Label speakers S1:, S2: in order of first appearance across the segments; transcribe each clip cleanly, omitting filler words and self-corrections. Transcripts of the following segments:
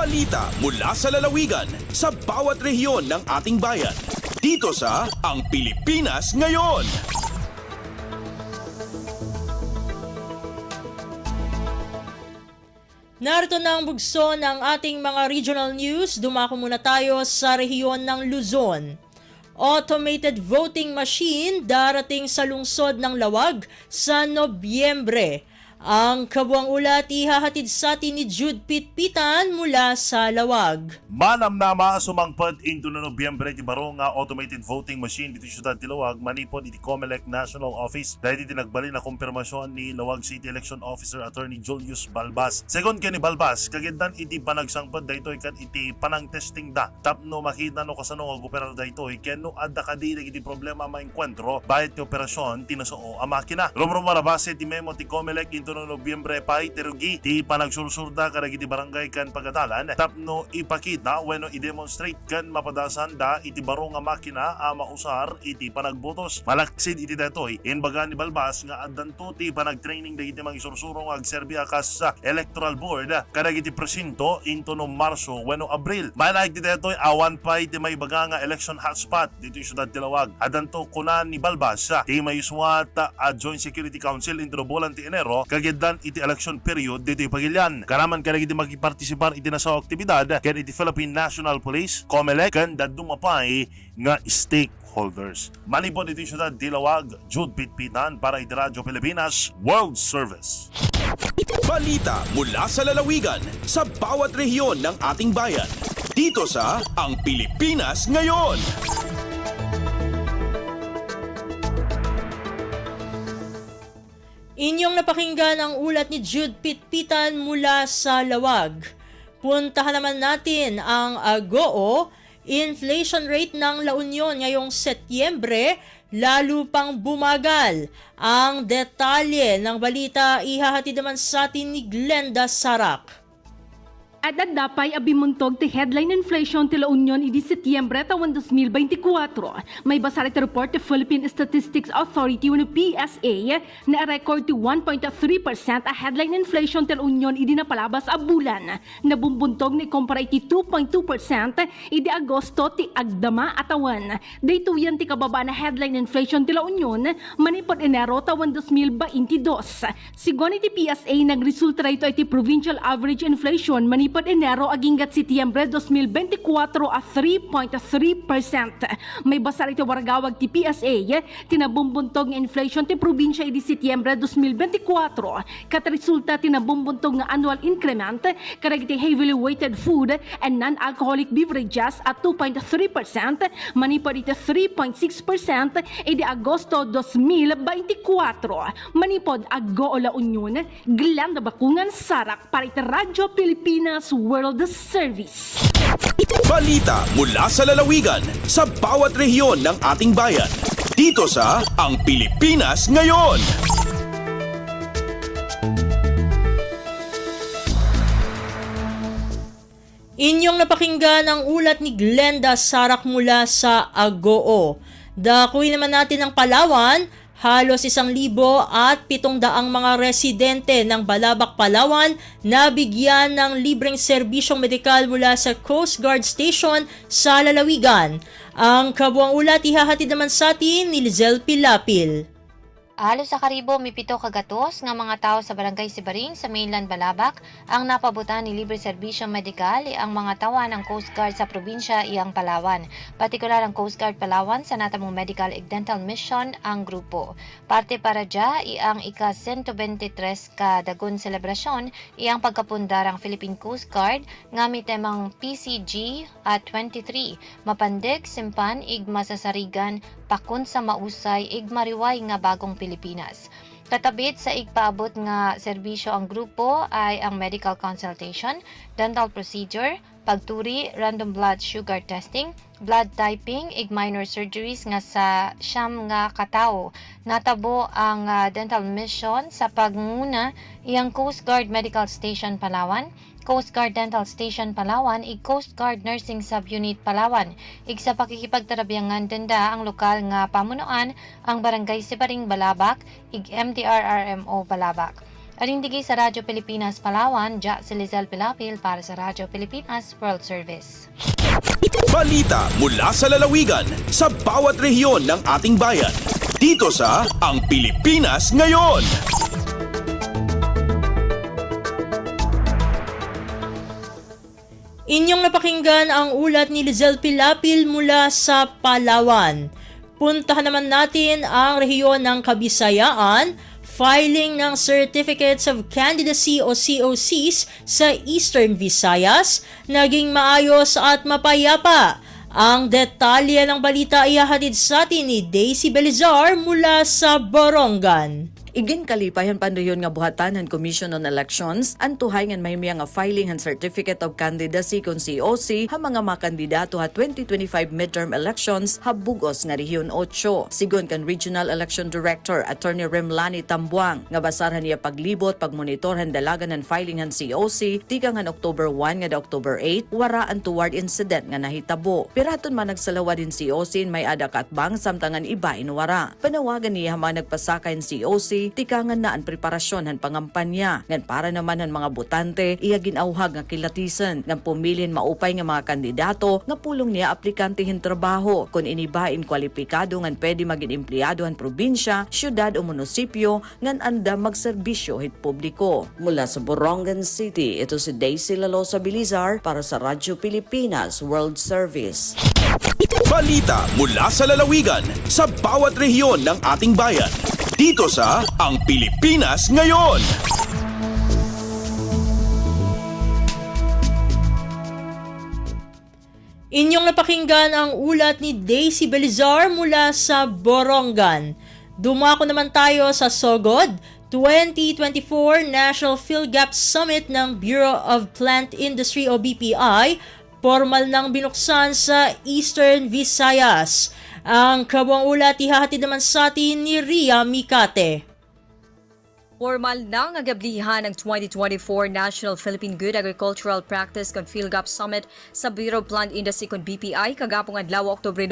S1: Balita mula sa lalawigan sa bawat rehiyon ng ating bayan. Dito sa Ang Pilipinas Ngayon.
S2: Narito na ang bugso ng ating mga regional news. Dumako muna tayo sa rehiyon ng Luzon. Automated voting machine darating sa lungsod ng Lawag sa Nobyembre. Ang kabuang ulat ihahatid sa atin ni Jude Pitpitan mula sa Lawag.
S3: Manam na maasumangpad into na Nobyembre ti baro nga automated voting machine dito sa Lawag manipod iti COMELEC National Office dahil iti nagbali na kumpirmasyon ni Lawag City Election Officer Attorney Julius Balbas. Second ni Balbas, kagindan iti panagsangpad daytoy kat iti panang testing da. Tapno makita no kasano nga operar daytoy ken no adda kadi iti problema maengkwentro bahit ti operasyon tinasoo a makina. Rumrumarabase ti memo ti COMELEC into no Nobyembre pa iterugi ti panagsursurda karag iti barangay kan pagadalan tapno ipakita wenno i-demonstrate kan mapadasan da iti baro nga makina a mausar iti panagbotos. Malaksid iti datoy inbaga ni Balbas nga addanto ti panagtraining dagiti mangisursuro nga agserbi akas sa electoral board karag iti presinto into no Marso wenno Abril. Malaik ti datoy awan pa iti may baga nga election hotspot dito sa Syudad Lawag. Addanto kunan ni Balbas ti mayuswat a Joint Security Council into no bulan ti Enero kageddan iti election period dito ipagilyan. Karaman karag iti magpartisipar iti nasaw aktibidad ken iti Philippine National Police, COMELEC ken dadumapay nga stakeholders. Manipod iti Syudad Lawag, Jude Pitpitan para iti Radyo Pilipinas World Service.
S1: Balita mula sa lalawigan sa bawat rehiyon ng ating bayan. Dito sa Ang Pilipinas Ngayon.
S2: Inyong napakinggan ang ulat ni Jude Pitpitan mula sa Lawag. Puntahan naman natin ang AGOO. Inflation rate ng La Union ngayong Setyembre lalo pang bumagal. Ang detalye ng balita ihahatid naman sa atin ni Glenda Sarak.
S4: At dapay abimuntog ti headline inflation ti La Union idi Setyembre taon 2024. May basa iti report ti Philippine Statistics Authority o PSA na record ti 1.3% a headline inflation ti La Union idi napalabas a bulan. Nabumbuntog ni kumpara iti 2.2% idi Agosto ti agdama atawan. Daytoyan ti kababa na headline inflation ti La Union manipod Enero taon 2022. Sigon iti PSA nagresulta ito iti provincial average inflation manipod Enero aginggat Setyembre 2024 a 3.3%. May basa iti waragawag ti PSA tinabumbuntog nga inflation ti probinsya idi Setyembre 2024 kat resulta tinabumbuntog nga annual increment karag iti heavily weighted food and non-alcoholic beverages at 2.3% manipod iti 3.6% idi Agosto 2024. Manipod Agoo La Union, Glenda Bakungan Sarak para iti Radyo Pilipinas World Service.
S1: Balita mula sa lalawigan sa bawat rehiyon ng ating bayan. Dito sa Ang Pilipinas Ngayon.
S2: Inyong napakinggan ang ulat ni Glenda Sarak mula sa AGOO. Dakuin naman natin ang Palawan. Halos 1,700 mga residente ng Balabac, Palawan na bigyan ng libreng serbisyong medikal mula sa Coast Guard Station sa lalawigan. Ang kabuang ulat ihahatid naman sa atin ni Lizelle Pilapil.
S5: Halos sa karibo may 7 kagatos nga mga tao sa barangay Sibaring sa mainland Balabac ang napabutan ni libre serbisyong medikal ang mga tawa ng Coast Guard sa probinsya iyang Palawan. Partikular ang Coast Guard Palawan sa natamong medical ug dental mission ang grupo. Parte para dya iyang ika-123 ka dagon selebrasyon iyang pagkapundar ang Philippine Coast Guard nga may temang PCG at 23 mapandig simpan ig masasarigan pakun sa mausay ig mariway nga bagong Pilipinas. Katabit sa igpaabot nga serbisyo ang grupo ay ang medical consultation, dental procedure, pagturi, random blood sugar testing, blood typing, ig minor surgeries nga sa siyam nga katao. Natabo ang dental mission sa pagnguna iyang Coast Guard Medical Station Palawan, Coast Guard Dental Station Palawan, ig Coast Guard Nursing Subunit Palawan. Ig sa pakikipagtarabiyangan denda ang lokal nga pamunuan ang Barangay Sibaring Balabac, ig MTRRMO Balabac. Arindigay sa Radyo Pilipinas Palawan, Jack Lizelle Pilapil para sa Radyo Pilipinas World Service.
S1: Balita mula sa lalawigan sa bawat rehiyon ng ating bayan. Dito sa Ang Pilipinas Ngayon.
S2: Inyong napakinggan ang ulat ni Lizelle Pilapil mula sa Palawan. Puntahan naman natin ang rehiyon ng Kabisayaan. Filing ng Certificates of Candidacy o COCs sa Eastern Visayas naging maayos at mapayapa. Ang detalye ng balita ay ihahatid sa atin ni Daisy Belizar mula sa Borongan.
S6: Igin kalipayan pandayon nga buhatan ng Commission on Elections ang tuhay nga mahimya nga filing ng Certificate of Candidacy kung COC ha mga makandidato ha 2025 midterm elections ha bugos nga rehiyon 8. Sigon kan Regional Election Director Attorney Remlani Tambuang nga basarhan niya paglibot pagmonitor han dalagan ng filing ng COC tika nga October 1 nga October 8 wara ang toward incident nga nahitabo. Piraton man nagsalawa din COC may ada katbang samtangan iba inwara. Panawagan niya mga nagpasaka ng COC tikangan na ang preparasyon han pangampanya ngan para naman han mga botante iya ginauhag nga kilatisan ngan pumilin maupay nga mga kandidato nga pulong niya aplikante hin trabaho kun inibain kwalipikado ngan pwede maging empleyado han probinsya, syudad o munisipyo ngan anda magserbisyo hit publiko. Mula sa Borongan City, ito si Daisy Lalosa Bilizar para sa Radyo Pilipinas World Service.
S1: Balita mula sa lalawigan sa bawat rehiyon ng ating bayan. Dito sa Ang Pilipinas Ngayon.
S2: Inyong napakinggan ang ulat ni Daisy Belizar mula sa Borongan. Dumako naman tayo sa Sogod, 2024 National PhilGap Summit ng Bureau of Plant Industry o BPI, formal nang binuksan sa Eastern Visayas. Ang kabuang ulat ihahatid naman sa atin ni Ria Mikate.
S7: Formal na nga gablihan ng 2024 National Philippine Good Agricultural Practice kon PhilGap Summit sa Bureau of Plant Industry kon BPI kagapong adlaw Oktubre 9.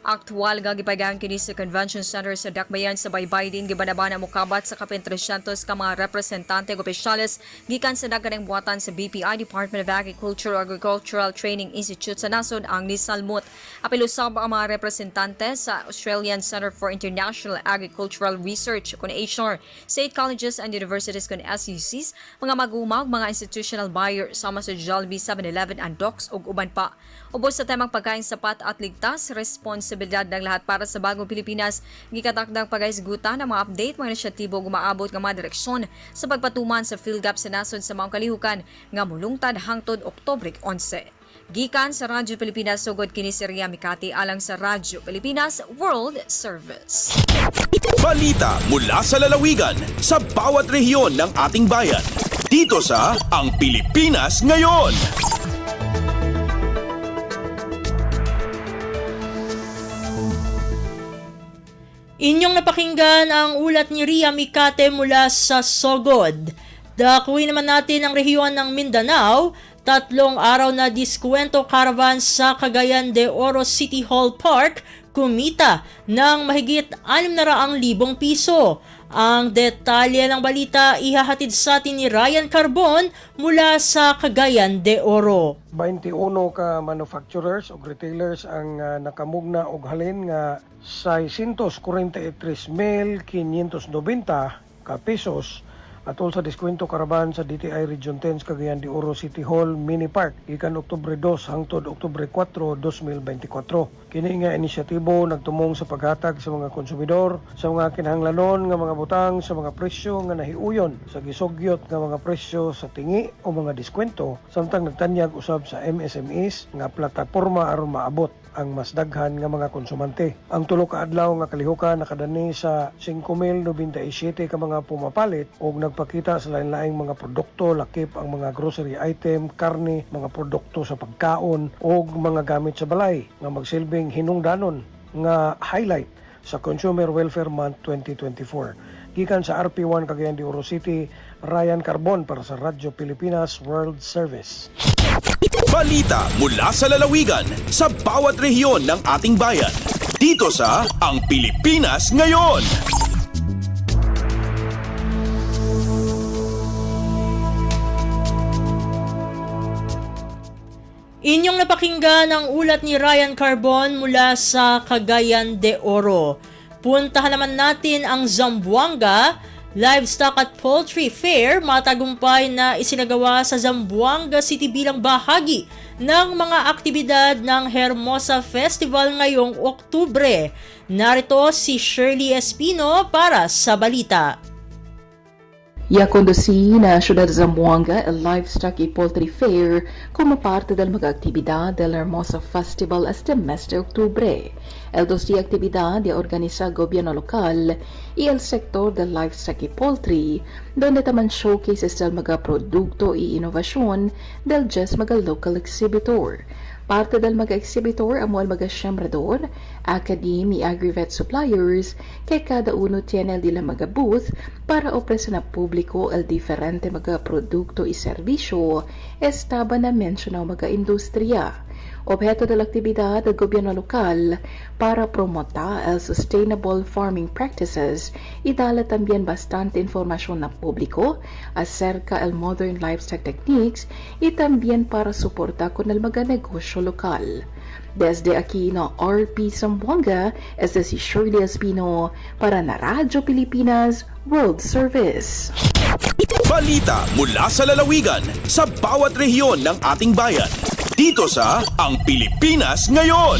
S7: Aktual nga gipagayon kini sa Convention Center sa Dakbayan sa Baybay din gibanabana mokabat sa kapin 300 ka mga representante ug opisyales gikan sa daganang buhatan sa BPI Department of Agriculture Agricultural Training Institute sa nasod ang nisalmot. Apil usab ang mga representante sa Australian Center for International Agricultural Research kon ASHR, State colleges and universities kon SUCs, mga magumag, mga institutional buyers sama sa Jollibee, 7-Eleven and Docs ug uban pa. Ubos sa temang pagkain sapat at ligtas, responsibilidad ng lahat para sa bagong Pilipinas, gikatakdang pagahisgutan ng mga update, mga inisyatibo gumaabot ng mga direksyon sa pagpatuman sa PhilGap sa nasod sa mga kalihukan nga mulungtad hangtod Oktubre 11. Gikan sa Radyo Pilipinas sugod kini si Ria Mikati alang sa Radyo Pilipinas World Service.
S1: Balita mula sa lalawigan sa bawat rehiyon ng ating bayan. Dito sa Ang Pilipinas Ngayon.
S2: Inyong napakinggan ang ulat ni Ria Mikate mula sa Sogod. Dakuin naman natin ang rehiyon ng Mindanao. 3 araw na diskwento caravan sa Cagayan de Oro City Hall Park kumita ng mahigit 600,000 piso. Ang detalye ng balita ihahatid sa atin ni Ryan Carbon mula sa Cagayan de Oro.
S8: 21 ka manufacturers o retailers ang nakamugna og halin nga 643,590 ka pesos atol sa diskwento karaban sa DTI Region 10 Cagayan de Oro City Hall Mini Park ikan Oktubre 2 hangtod Oktubre 4, 2024. Kini nga inisyatibo nagtumong sa paghatag sa mga konsumidor sa mga kinahanglanon nga mga butang sa mga presyo nga nahiuyon sa gisugyot nga mga presyo sa tingi o mga diskwento samtang nagtanyag usab sa MSMEs nga plataporma aron maabot ang mas daghan nga mga konsumante. Ang tulo ka adlaw nga kalihukan nakadani sa 5,097 ka mga pumapalit ug nagpakita sa lain-laing mga produkto lakip ang mga grocery item, karne, mga produkto sa pagkaon ug mga gamit sa balay nga magsilbing hinungdanon nga highlight sa Consumer Welfare Month 2024. Gikan sa RP1 Cagayan de Oro City, Ryan Carbon para sa Radyo Pilipinas World Service.
S1: Balita mula sa lalawigan sa bawat rehiyon ng ating bayan. Dito sa Ang Pilipinas Ngayon.
S2: Inyong napakinggan ang ulat ni Ryan Carbon mula sa Cagayan de Oro. Puntahan naman natin ang Zamboanga Livestock at Poultry Fair, matagumpay na isinagawa sa Zamboanga City bilang bahagi ng mga aktibidad ng Hermosa Festival ngayong Oktubre. Narito si Shirley Espino para sa balita.
S9: Conducí na Ciudad de Zamboanga el Livestock y Poultry Fair como parte de la actividad del Hermosa Festival este mes de octubre. El 2 de actividad de organiza el gobierno local y el sector del livestock y poultry, donde también showcases del mga producto y innovación del just mga local exhibitor. Parte del mga exhibitor amo el mga sembrador, academy, agri-vet suppliers, que cada uno tiene el de la mga booth para ofrecer na publiko el diferente mga produkto y servisyo estaba na mencionado mga industriya. Objeto de la actividad del gobierno local para promotar el sustainable farming practices y darle también bastante información al público acerca el modern livestock techniques y también para soportar con el mga negosyo local. Desde aquí na RP Zamboanga, este si Shirley Espino para na Radyo Pilipinas World Service.
S1: Balita mula sa lalawigan sa bawat rehiyon ng ating bayan. Dito sa Ang Pilipinas Ngayon.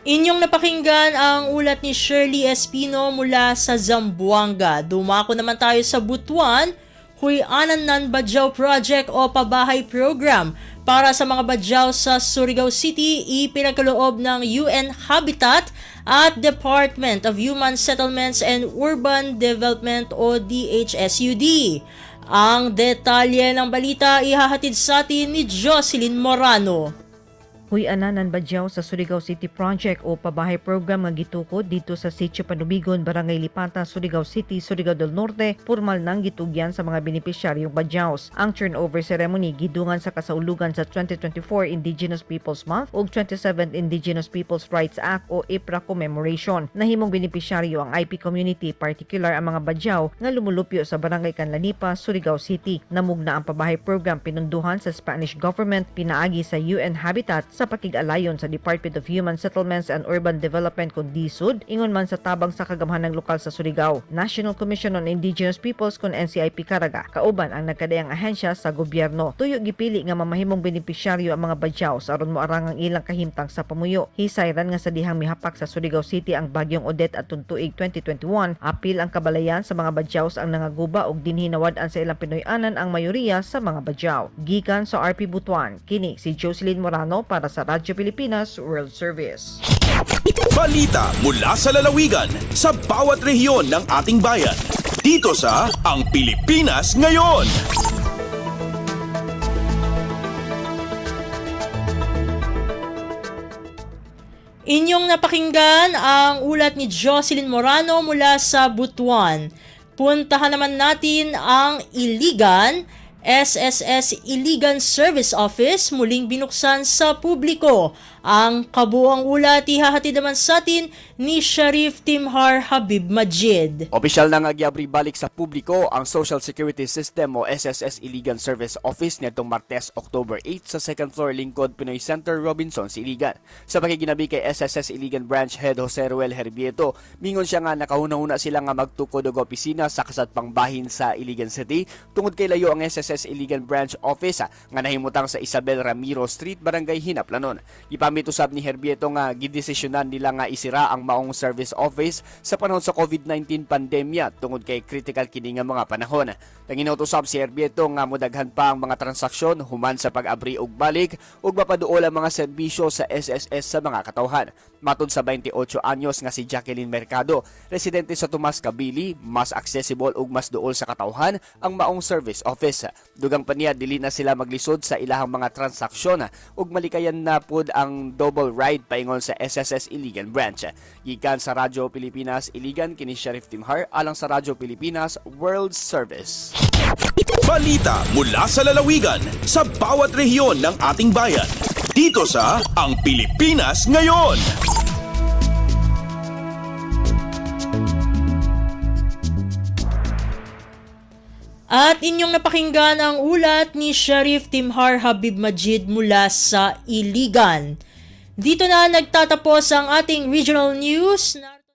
S2: Inyong napakinggan ang ulat ni Shirley Espino mula sa Zamboanga. Dumako naman tayo sa Butuan, Huyanan ng Badyaw Project o Pabahay Program para sa mga badyaw sa Surigao City, ipinagkaloob ng UN Habitat at Department of Human Settlements and Urban Development o DHSUD. Ang detalye ng balita ihahatid sa atin ni Jocelyn Morano.
S10: Huyanan ng Badyaw sa Surigao City Project o Pabahay Program nga gitukod dito sa Sitio Panubigon, Barangay Lipata, Surigao City, Surigao del Norte, formal nang gitugyan sa mga benepisyaryong badyaws. Ang turnover ceremony gidungan sa kasaulugan sa 2024 Indigenous Peoples Month ug 27th Indigenous Peoples Rights Act o IPRA commemoration. Nahimong benepisyaryo ang IP community, particular ang mga badyaw nga lumulupyo sa Barangay Canlanipa, Surigao City. Namugna ang Pabahay Program pinunduhan sa Spanish government, pinaagi sa UN Habitat sa pakig-alayon sa Department of Human Settlements and Urban Development kun DSUD, ingon man sa tabang sa kagamhanang lokal sa Surigao. National Commission on Indigenous Peoples kun NCIP Caraga, kauban ang nagkadayang ahensya sa gobyerno. Tuyo gipili nga mamahimong benepisyaryo ang mga badyaw aron moarang ang ilang kahimtang sa pamuyo. Hisayran nga sa dihang mihapak sa Surigao City ang bagyong Odette at tuig 2021, apil ang kabalayan sa mga badyaws ang nangaguba ug dinhinawad-an sa ilang Pinoy-anan ang mayoriya sa mga badyaw. Gikan sa RP Butuan, kini si Jocelyn Morano para sa Radyo Pilipinas World Service.
S1: Balita mula sa lalawigan sa bawat rehiyon ng ating bayan. Dito sa Ang Pilipinas Ngayon.
S2: Inyong napakinggan ang ulat ni Jocelyn Morano mula sa Butuan. Puntahan naman natin ang Iligan. SSS Iligan Service Office muling binuksan sa publiko. Ang kabuuang ulat ihahatid naman sa atin ni Sharif Timhar Habib Majid.
S11: Opisyal na nga giabri balik sa publiko ang Social Security System o SSS Iligan Service Office nitong Martes, October 8 sa 2nd floor lingkod Pinoy Center, Robinsons, Iligan. Sa pakiginabi kay SSS Iligan Branch Head Jose Ruel Herbieto, mingon siya nga nakahuna-huna sila nga magtukod og opisina sa kasatpang bahin sa Iligan City tungod kay layo ang SSS Iligan Branch Office nga nahimutang sa Isabel Ramiro Street, Barangay Hinaplanon. Ipamit usab ni Herbieto nga gidesisyonan nila nga isira ang maong service office sa panahon sa COVID-19 pandemya tungod kay critical kini nga mga panahon. Nanginot usab si Herbieto nga modaghan pa ang mga transaksyon human sa pag-abri og balik ug mapaduol ang mga serbisyo sa SSS sa mga katawhan. Matud sa 28 anyos nga si Jacqueline Mercado, residente sa Tomas Kabili, mas accessible ug mas duol sa katawhan ang maong service office. Dugang pa niya dili na sila maglisod sa ilahang mga transaksyon ug malikayan na pud ang double ride paingon sa SSS Iligan Branch. Gikan sa Radyo Pilipinas Iligan, kini Sharif Timhar alang sa Radyo Pilipinas World Service.
S1: Balita mula sa lalawigan sa bawat rehiyon ng ating bayan. Dito sa Ang Pilipinas Ngayon.
S2: At inyong napakinggan ang ulat ni Sheriff Timhar Habib Majid mula sa Iligan. Dito na nagtatapos ang ating regional news.